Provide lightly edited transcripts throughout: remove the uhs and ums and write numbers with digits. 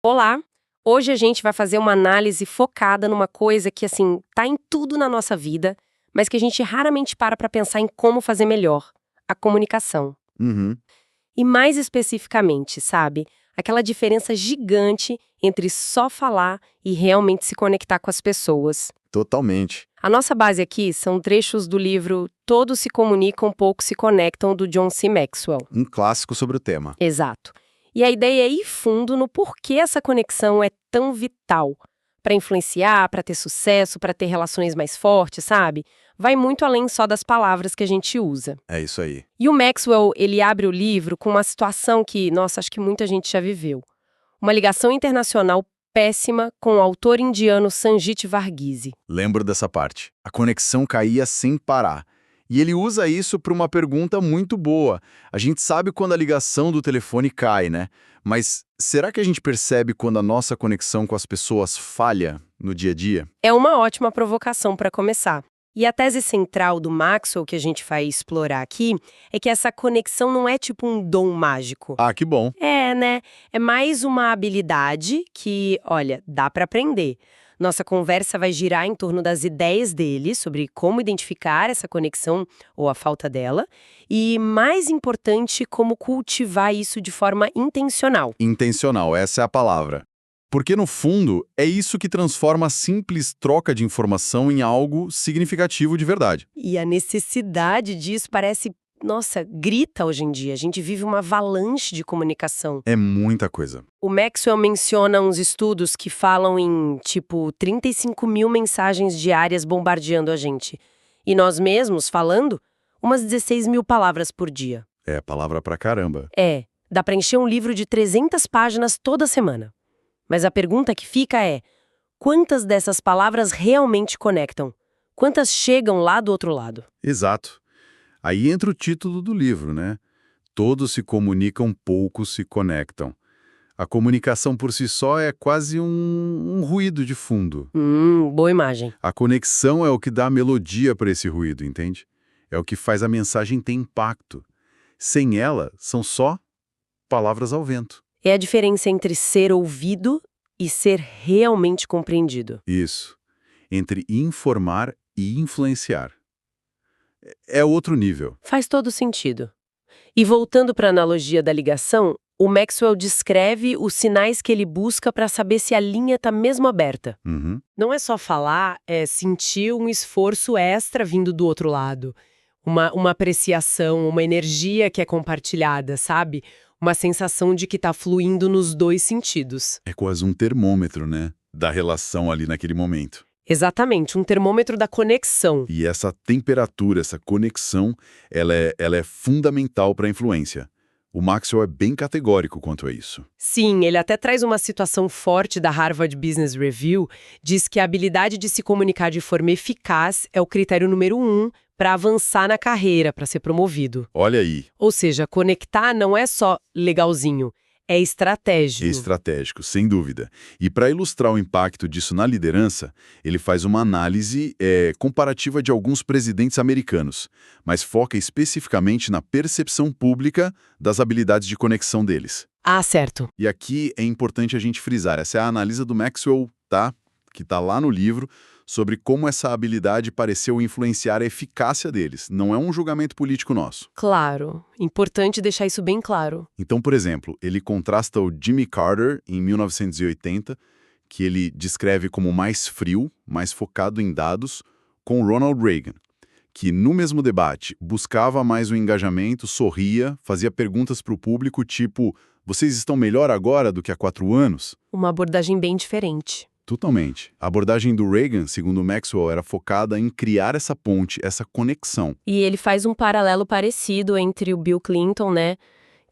Olá! Hoje a gente vai fazer uma análise focada numa coisa que, assim, tá em tudo na nossa vida, mas que a gente raramente para pra pensar em como fazer melhor: a comunicação. Uhum, E mais especificamente, sabe? Aquela diferença gigante entre só falar e realmente se conectar com as pessoas. totalmente. A nossa base aqui são trechos do livro Todos se comunicam, poucos se conectam, do John C. Maxwell. Um clássico sobre o tema. Exato. E a ideia é ir fundo no porquê essa conexão é tão vital para influenciar, para ter sucesso, para ter relações mais fortes, sabe? Vai muito além só das palavras que a gente usa. É isso aí. E o Maxwell, ele abre o livro com uma situação que, nossa, acho que muita gente já viveu. Uma ligação internacional péssima com o autor indiano Sanjit Varghese. Lembro dessa parte. A conexão caía sem parar. E ele usa isso para uma pergunta muito boa. A gente sabe quando a ligação do telefone cai, né? Mas será que a gente percebe quando a nossa conexão com as pessoas falha no dia a dia? É uma ótima provocação para começar. E a tese central do Maxwell que a gente vai explorar aqui é que essa conexão não é tipo um dom mágico. Ah, que bom. É, né? É mais uma habilidade que, olha, dá para aprender. Nossa conversa vai girar em torno das ideias dele sobre como identificar essa conexão ou a falta dela e, mais importante, como cultivar isso de forma intencional. Intencional, essa é a palavra. Porque, no fundo, é isso que transforma a simples troca de informação em algo significativo de verdade. E a necessidade disso parece, nossa, grita hoje em dia. A gente vive uma avalanche de comunicação. É muita coisa. O Maxwell menciona uns estudos que falam em, tipo, 35 mil mensagens diárias bombardeando a gente. E nós mesmos, falando, umas 16 mil palavras por dia. É palavra pra caramba. Dá pra encher um livro de 300 páginas toda semana. Mas a pergunta que fica é: quantas dessas palavras realmente conectam? Quantas chegam lá do outro lado? Exato. Aí entra o título do livro, né? Todos se comunicam, poucos se conectam. A comunicação por si só é quase um ruído de fundo. Boa imagem. A conexão é o que dá a melodia para esse ruído, entende? É o que faz a mensagem ter impacto. Sem ela, são só palavras ao vento. É a diferença entre ser ouvido e ser realmente compreendido. Isso. Entre informar e influenciar. É outro nível. Faz todo sentido. E voltando para a analogia da ligação, o Maxwell descreve os sinais que ele busca para saber se a linha está mesmo aberta. Uhum. Não é só falar, é sentir um esforço extra vindo do outro lado. Uma apreciação, uma energia que é compartilhada, sabe? Uma sensação de que está fluindo nos dois sentidos. É quase um termômetro, né? Da relação ali naquele momento. Exatamente, um termômetro da conexão. E essa temperatura, essa conexão, ela é fundamental para a influência. O Maxwell é bem categórico quanto a isso. Sim, ele até traz uma citação forte da Harvard Business Review, diz que a habilidade de se comunicar de forma eficaz é o critério número 1 para avançar na carreira, para ser promovido. Olha aí, Ou seja, conectar não é só legalzinho, é estratégico. estratégico, sem dúvida. E para ilustrar o impacto disso na liderança, ele faz uma análise comparativa de alguns presidentes americanos, mas foca especificamente na percepção pública das habilidades de conexão deles. Ah, certo. E aqui é importante a gente frisar, essa é a análise do Maxwell, tá? Que está lá no livro, sobre como essa habilidade pareceu influenciar a eficácia deles. Não é um julgamento político nosso. Claro, importante deixar isso bem claro. Então, por exemplo, ele contrasta o Jimmy Carter, em 1980, que ele descreve como mais frio, mais focado em dados, com Ronald Reagan, que no mesmo debate buscava mais o engajamento, sorria, fazia perguntas para o público tipo: vocês estão melhor agora do que há 4 anos? Uma abordagem bem diferente. Totalmente. A abordagem do Reagan, segundo Maxwell, era focada em criar essa ponte, essa conexão. E ele faz um paralelo parecido entre o Bill Clinton, né?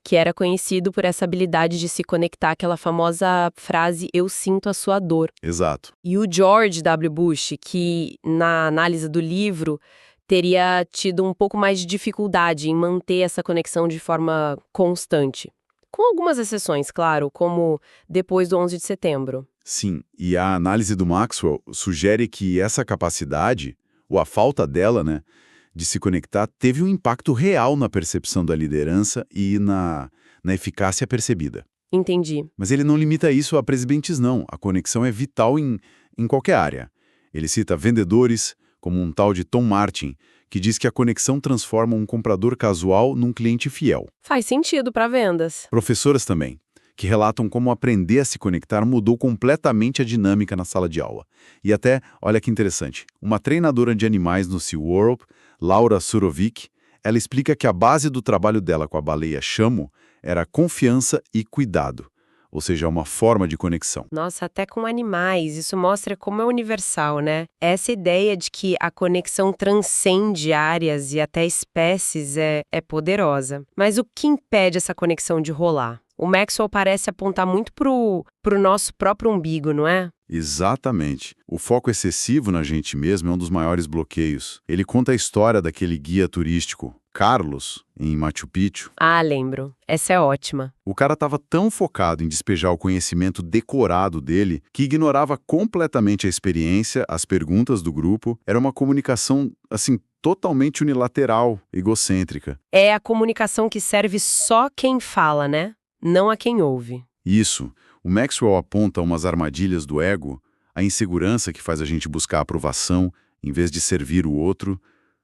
Que era conhecido por essa habilidade de se conectar, aquela famosa frase "eu sinto a sua dor". Exato. E o George W. Bush, que na análise do livro teria tido um pouco mais de dificuldade em manter essa conexão de forma constante. Com algumas exceções, claro, como depois do 11 de setembro. Sim, e a análise do Maxwell sugere que essa capacidade, ou a falta dela, né, de se conectar, teve um impacto real na percepção da liderança e na eficácia percebida. Entendi. Mas ele não limita isso a presidentes, não. A conexão é vital em qualquer área. Ele cita vendedores, como um tal de Tom Martin, que diz que a conexão transforma um comprador casual num cliente fiel. Faz sentido para vendas. Professoras também, que relatam como aprender a se conectar mudou completamente a dinâmica na sala de aula. E até, olha que interessante, uma treinadora de animais no SeaWorld, Laura Surovic, ela explica que a base do trabalho dela com a baleia chamo era confiança e cuidado, ou seja, uma forma de conexão. Nossa, até com animais, isso mostra como é universal, né? Essa ideia de que a conexão transcende áreas e até espécies é poderosa. Mas o que impede essa conexão de rolar? O Maxwell parece apontar muito pro nosso próprio umbigo, não é? Exatamente. O foco excessivo na gente mesmo é um dos maiores bloqueios. Ele conta a história daquele guia turístico, Carlos, em Machu Picchu. Ah, lembro. Essa é ótima. O cara estava tão focado em despejar o conhecimento decorado dele que ignorava completamente a experiência, as perguntas do grupo. Era uma comunicação, assim, totalmente unilateral, egocêntrica. É a comunicação que serve só quem fala, né? Não a quem ouve. Isso. O Maxwell aponta umas armadilhas do ego, a insegurança que faz a gente buscar aprovação em vez de servir o outro,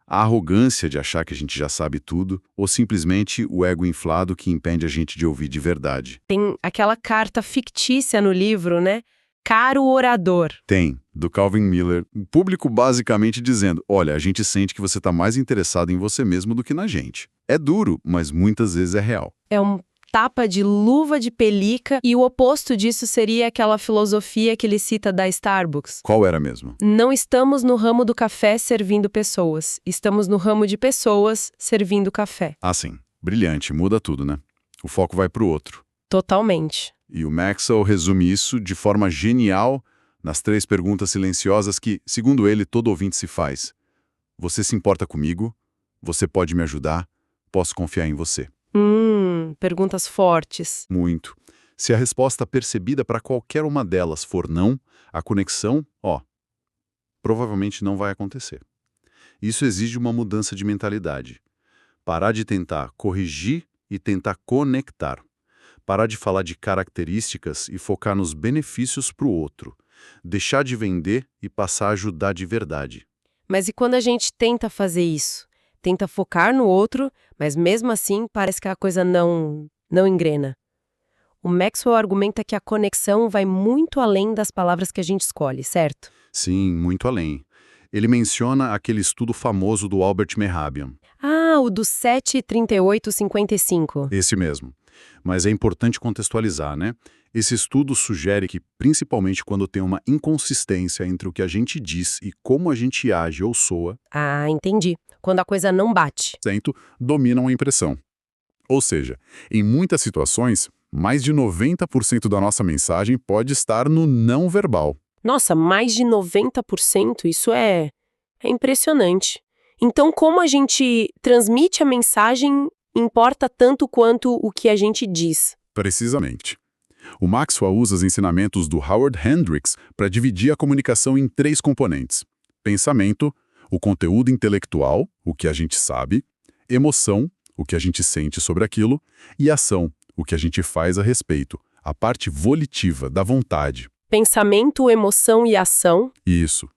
a arrogância de achar que a gente já sabe tudo, ou simplesmente o ego inflado que impede a gente de ouvir de verdade. Tem aquela carta fictícia no livro, né? Caro orador. Tem, do Calvin Miller, o público basicamente dizendo, olha, a gente sente que você está mais interessado em você mesmo do que na gente. É duro, mas muitas vezes é real. É um tapa de luva de pelica e o oposto disso seria aquela filosofia que ele cita da Starbucks. Qual era mesmo? Não estamos no ramo do café servindo pessoas, estamos no ramo de pessoas servindo café. Ah, sim. Brilhante, muda tudo, né? O foco vai para o outro. Totalmente. E o Maxwell resume isso de forma genial nas 3 perguntas silenciosas que, segundo ele, todo ouvinte se faz. Você se importa comigo? Você pode me ajudar? Posso confiar em você? Perguntas fortes. Muito. Se a resposta percebida para qualquer uma delas for não, a conexão, provavelmente não vai acontecer. Isso exige uma mudança de mentalidade. Parar de tentar corrigir e tentar conectar. Parar de falar de características e focar nos benefícios para o outro. Deixar de vender e passar a ajudar de verdade. Mas e quando a gente tenta fazer isso? Tenta focar no outro, mas mesmo assim parece que a coisa não engrena. O Maxwell argumenta que a conexão vai muito além das palavras que a gente escolhe, certo? Sim, muito além. Ele menciona aquele estudo famoso do Albert Mehrabian. Ah, o do 7-38-55. Esse mesmo. Mas é importante contextualizar, né? Esse estudo sugere que, principalmente quando tem uma inconsistência entre o que a gente diz e como a gente age ou soa, Ah, entendi. Quando a coisa não bate. dominam a impressão. Ou seja, em muitas situações, mais de 90% da nossa mensagem pode estar no não verbal. Nossa, mais de 90%, isso é impressionante. Então, como a gente transmite a mensagem importa tanto quanto o que a gente diz. Precisamente. O Maxwell usa os ensinamentos do Howard Hendricks para dividir a comunicação em 3 componentes: pensamento, o conteúdo intelectual, o que a gente sabe, emoção, o que a gente sente sobre aquilo, e ação, o que a gente faz a respeito, a parte volitiva, da vontade. Pensamento, emoção e ação. Isso.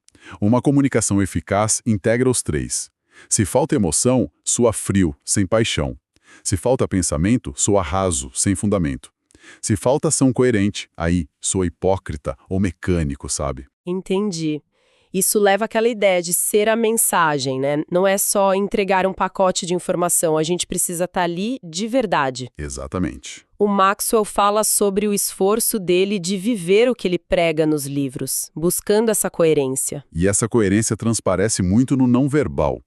Uma comunicação eficaz integra os 3. Se falta emoção, soa frio, sem paixão. Se falta pensamento, soa raso, sem fundamento. Se falta ação coerente, aí soa hipócrita ou mecânico, sabe? Entendi. Isso leva àquela ideia de ser a mensagem, né? Não é só entregar um pacote de informação, a gente precisa estar ali de verdade. Exatamente. O Maxwell fala sobre o esforço dele de viver o que ele prega nos livros, buscando essa coerência. E essa coerência transparece muito no não verbal.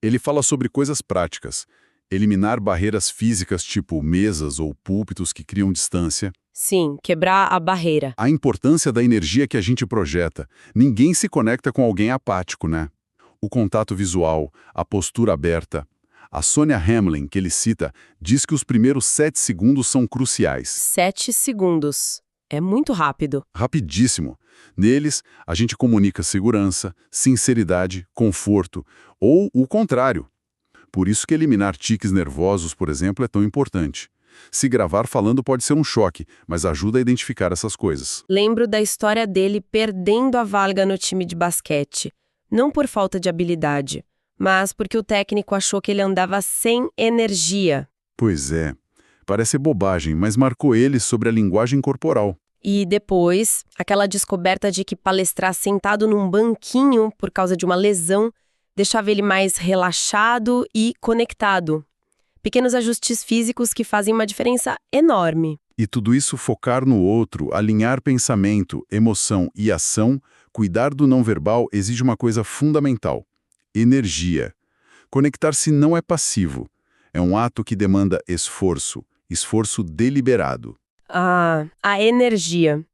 Ele fala sobre coisas práticas. Eliminar barreiras físicas tipo mesas ou púlpitos que criam distância. Sim, quebrar a barreira. A importância da energia que a gente projeta. Ninguém se conecta com alguém apático, né? O contato visual, a postura aberta. A Sonia Hamlin, que ele cita, diz que os primeiros 7 segundos são cruciais. 7 segundos. É muito rápido. Rapidíssimo. Neles, a gente comunica segurança, sinceridade, conforto, ou o contrário. Por isso que eliminar tiques nervosos, por exemplo, é tão importante. Se gravar falando pode ser um choque, mas ajuda a identificar essas coisas. Lembro da história dele perdendo a vaga no time de basquete. Não por falta de habilidade, mas porque o técnico achou que ele andava sem energia. Pois é. Parece bobagem, mas marcou ele sobre a linguagem corporal. E depois, aquela descoberta de que palestrar sentado num banquinho por causa de uma lesão deixava ele mais relaxado e conectado. Pequenos ajustes físicos que fazem uma diferença enorme. E tudo isso focar no outro, alinhar pensamento, emoção e ação, cuidar do não verbal exige uma coisa fundamental: energia. Conectar-se não é passivo. É um ato que demanda esforço deliberado. A energia.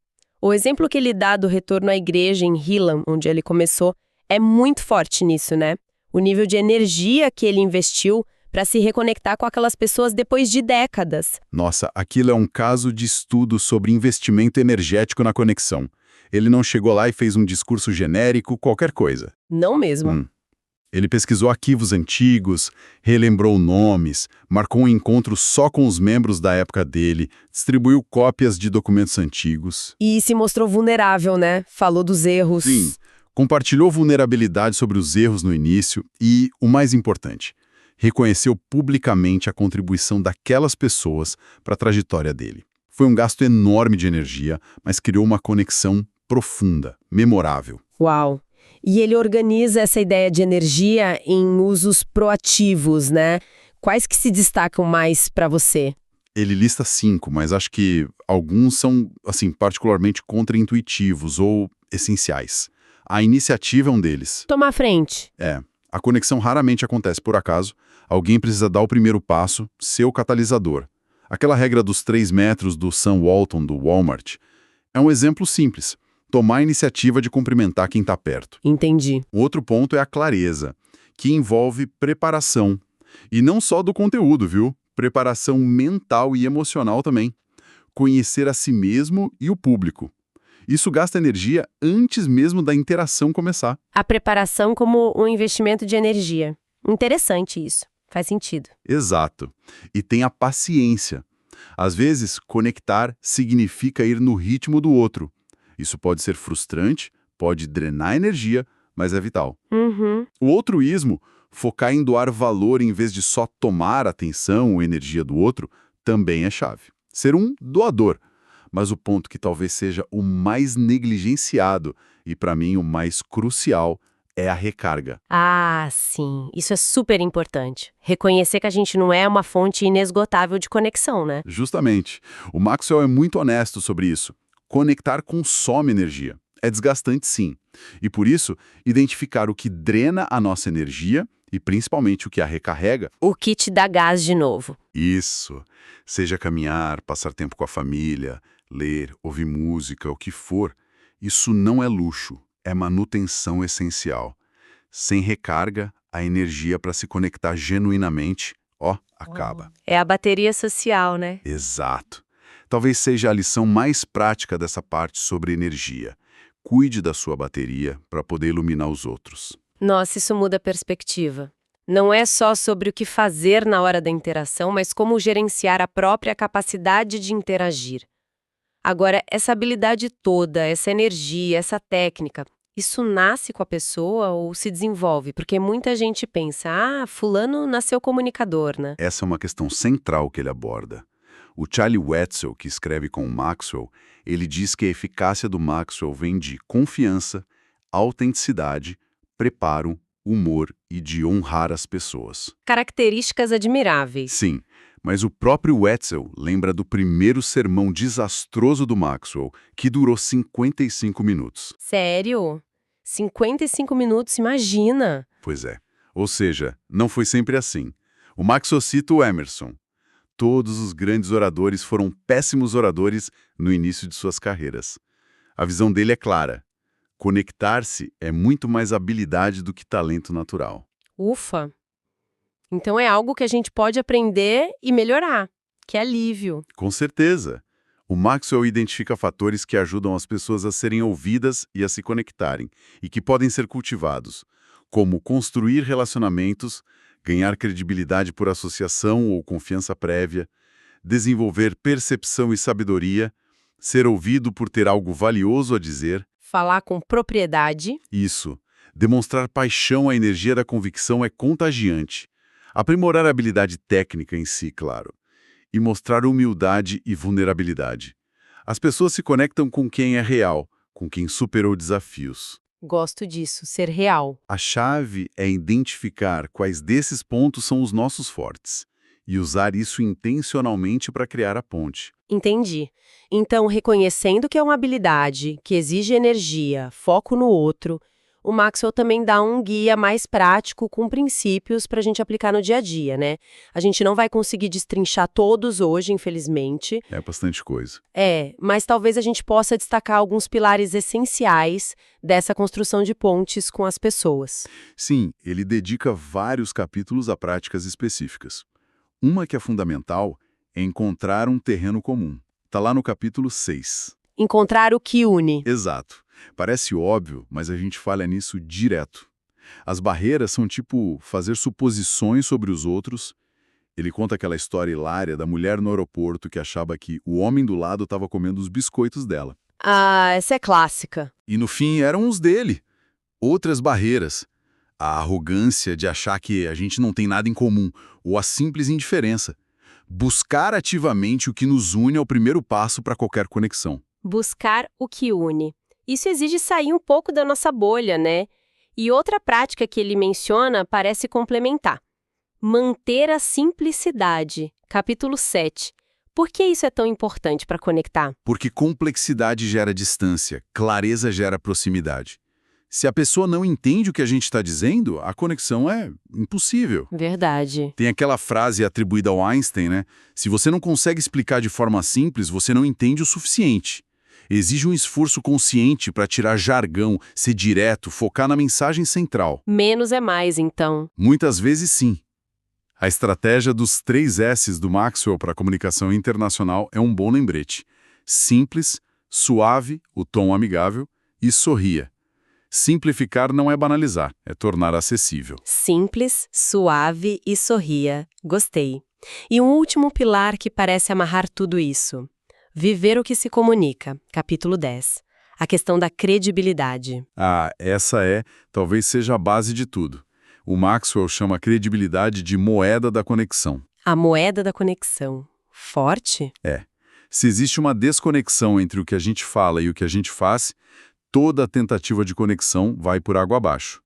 O exemplo que ele dá do retorno à igreja em Hilam, onde ele começou, é muito forte nisso, né? O nível de energia que ele investiu para se reconectar com aquelas pessoas depois de décadas. Nossa, aquilo é um caso de estudo sobre investimento energético na conexão. Ele não chegou lá e fez um discurso genérico, qualquer coisa. Não mesmo. Ele pesquisou arquivos antigos, relembrou nomes, marcou um encontro só com os membros da época dele, distribuiu cópias de documentos antigos. E se mostrou vulnerável, né? Falou dos erros. Sim, compartilhou vulnerabilidade sobre os erros no início e, o mais importante, reconheceu publicamente a contribuição daquelas pessoas para a trajetória dele. Foi um gasto enorme de energia, mas criou uma conexão profunda, memorável. Uau! E ele organiza essa ideia de energia em usos proativos, né? Quais que se destacam mais para você? Ele lista 5, mas acho que alguns são, assim, particularmente contraintuitivos ou essenciais. A iniciativa é um deles. Tomar frente. A conexão raramente acontece por acaso. Alguém precisa dar o primeiro passo, ser o catalisador. Aquela regra dos 3 metros do Sam Walton, do Walmart, é um exemplo simples. Tomar a iniciativa de cumprimentar quem está perto. Entendi. O outro ponto é a clareza, que envolve preparação. E não só do conteúdo, viu? Preparação mental e emocional também. Conhecer a si mesmo e o público. Isso gasta energia antes mesmo da interação começar. A preparação como um investimento de energia. Interessante isso. Faz sentido. Exato. E tem a paciência. Às vezes, conectar significa ir no ritmo do outro. Isso pode ser frustrante, pode drenar energia, mas é vital. O altruísmo, focar em doar valor em vez de só tomar atenção ou energia do outro, também é chave. Ser um doador. Mas o ponto que talvez seja o mais negligenciado e, para mim, o mais crucial é a recarga. Ah, sim. Isso é super importante. Reconhecer que a gente não é uma fonte inesgotável de conexão, né? Justamente. O Maxwell é muito honesto sobre isso. Conectar consome energia. É desgastante, sim. E por isso, identificar o que drena a nossa energia e principalmente o que a recarrega. O que te dá gás de novo. Isso. Seja caminhar, passar tempo com a família, ler, ouvir música, o que for. Isso não é luxo, é manutenção essencial. Sem recarga, a energia para se conectar genuinamente, acaba. É a bateria social, né? Exato. Talvez seja a lição mais prática dessa parte sobre energia. Cuide da sua bateria para poder iluminar os outros. Nossa, isso muda a perspectiva. Não é só sobre o que fazer na hora da interação, mas como gerenciar a própria capacidade de interagir. Agora, essa habilidade toda, essa energia, essa técnica, isso nasce com a pessoa ou se desenvolve? Porque muita gente pensa, fulano nasceu comunicador, né? Essa é uma questão central que ele aborda. O Charlie Wetzel, que escreve com o Maxwell, ele diz que a eficácia do Maxwell vem de confiança, autenticidade, preparo, humor e de honrar as pessoas. Características admiráveis. Sim, mas o próprio Wetzel lembra do primeiro sermão desastroso do Maxwell, que durou 55 minutos. Sério? 55 minutos, imagina! Pois é. Ou seja, não foi sempre assim. O Maxwell cita o Emerson. Todos os grandes oradores foram péssimos oradores no início de suas carreiras. A visão dele é clara. Conectar-se é muito mais habilidade do que talento natural. Ufa! Então é algo que a gente pode aprender e melhorar. Que alívio! Com certeza. O Maxwell identifica fatores que ajudam as pessoas a serem ouvidas e a se conectarem, e que podem ser cultivados, como construir relacionamentos, ganhar credibilidade por associação ou confiança prévia, desenvolver percepção e sabedoria, ser ouvido por ter algo valioso a dizer. Falar com propriedade. Isso. Demonstrar paixão à energia da convicção é contagiante. Aprimorar a habilidade técnica em si, claro. E mostrar humildade e vulnerabilidade. As pessoas se conectam com quem é real, com quem superou desafios. Gosto disso, ser real. A chave é identificar quais desses pontos são os nossos fortes e usar isso intencionalmente para criar a ponte. Entendi. Então, reconhecendo que é uma habilidade, que exige energia, foco no outro, o Maxwell também dá um guia mais prático com princípios para a gente aplicar no dia a dia, né? A gente não vai conseguir destrinchar todos hoje, infelizmente. É bastante coisa. Mas talvez a gente possa destacar alguns pilares essenciais dessa construção de pontes com as pessoas. Sim, ele dedica vários capítulos a práticas específicas. Uma que é fundamental é encontrar um terreno comum. Está lá no capítulo 6. Encontrar o que une. Exato. Parece óbvio, mas a gente falha nisso direto. As barreiras são tipo fazer suposições sobre os outros. Ele conta aquela história hilária da mulher no aeroporto que achava que o homem do lado estava comendo os biscoitos dela. Ah, essa é clássica. E no fim eram os dele. Outras barreiras. A arrogância de achar que a gente não tem nada em comum, ou a simples indiferença. Buscar ativamente o que nos une é o primeiro passo para qualquer conexão. Buscar o que une. Isso exige sair um pouco da nossa bolha, né? E outra prática que ele menciona parece complementar. Manter a simplicidade. Capítulo 7. Por que isso é tão importante para conectar? Porque complexidade gera distância, clareza gera proximidade. Se a pessoa não entende o que a gente está dizendo, a conexão é impossível. Verdade. Tem aquela frase atribuída ao Einstein, né? Se você não consegue explicar de forma simples, você não entende o suficiente. Exige um esforço consciente para tirar jargão, ser direto, focar na mensagem central. Menos é mais, então. Muitas vezes, sim. A estratégia dos 3 S's do Maxwell para a comunicação internacional é um bom lembrete. Simples, suave, o tom amigável, e sorria. Simplificar não é banalizar, é tornar acessível. Simples, suave e sorria. Gostei. E um último pilar que parece amarrar tudo isso. Viver o que se comunica. Capítulo 10. A questão da credibilidade. Essa talvez seja a base de tudo. O Maxwell chama a credibilidade de moeda da conexão. A moeda da conexão. Forte? Se existe uma desconexão entre o que a gente fala e o que a gente faz, toda a tentativa de conexão vai por água abaixo.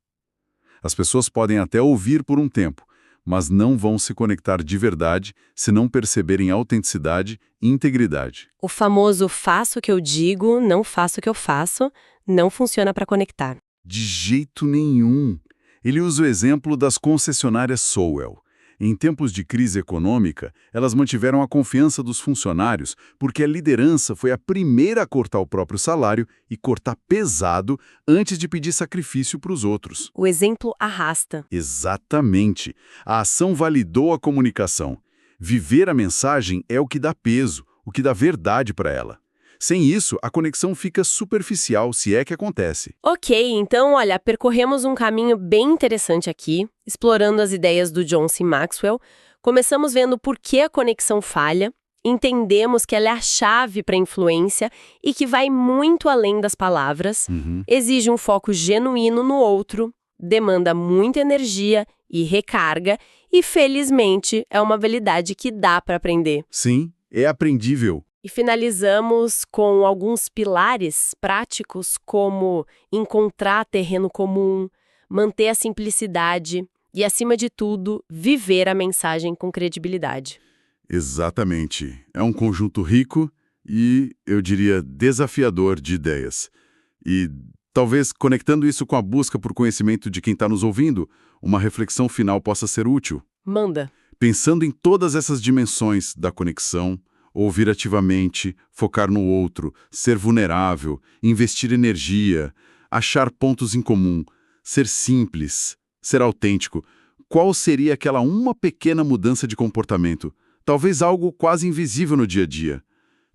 As pessoas podem até ouvir por um tempo, mas não vão se conectar de verdade se não perceberem autenticidade e integridade. O famoso faço o que eu digo, não faço o que eu faço, não funciona para conectar. De jeito nenhum. Ele usa o exemplo das concessionárias Sowell. Em tempos de crise econômica, elas mantiveram a confiança dos funcionários porque a liderança foi a primeira a cortar o próprio salário e cortar pesado antes de pedir sacrifício para os outros. O exemplo arrasta. Exatamente. A ação validou a comunicação. Viver a mensagem é o que dá peso, o que dá verdade para ela. Sem isso, a conexão fica superficial, se é que acontece. Ok, então, olha, percorremos um caminho bem interessante aqui, explorando as ideias do John C. Maxwell. Começamos vendo por que a conexão falha, entendemos que ela é a chave para a influência e que vai muito além das palavras, exige um foco genuíno no outro, demanda muita energia e recarga, e felizmente é uma habilidade que dá para aprender. Sim, é aprendível. E finalizamos com alguns pilares práticos como encontrar terreno comum, manter a simplicidade e, acima de tudo, viver a mensagem com credibilidade. Exatamente. É um conjunto rico e, eu diria, desafiador de ideias. E, talvez, conectando isso com a busca por conhecimento de quem está nos ouvindo, uma reflexão final possa ser útil. Manda. Pensando em todas essas dimensões da conexão, ouvir ativamente, focar no outro, ser vulnerável, investir energia, achar pontos em comum, ser simples, ser autêntico. Qual seria aquela uma pequena mudança de comportamento, talvez algo quase invisível no dia a dia,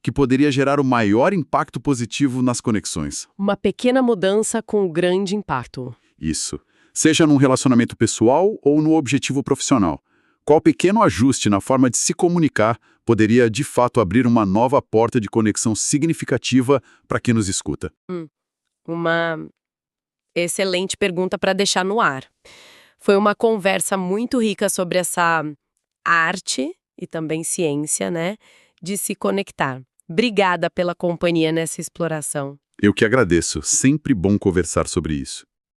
que poderia gerar o maior impacto positivo nas conexões? Uma pequena mudança com grande impacto. Isso. Seja num relacionamento pessoal ou no objetivo profissional. Qual pequeno ajuste na forma de se comunicar poderia de fato abrir uma nova porta de conexão significativa para quem nos escuta? Uma excelente pergunta para deixar no ar. Foi uma conversa muito rica sobre essa arte e também ciência, né, de se conectar. Obrigada pela companhia nessa exploração. Eu que agradeço. Sempre bom conversar sobre isso.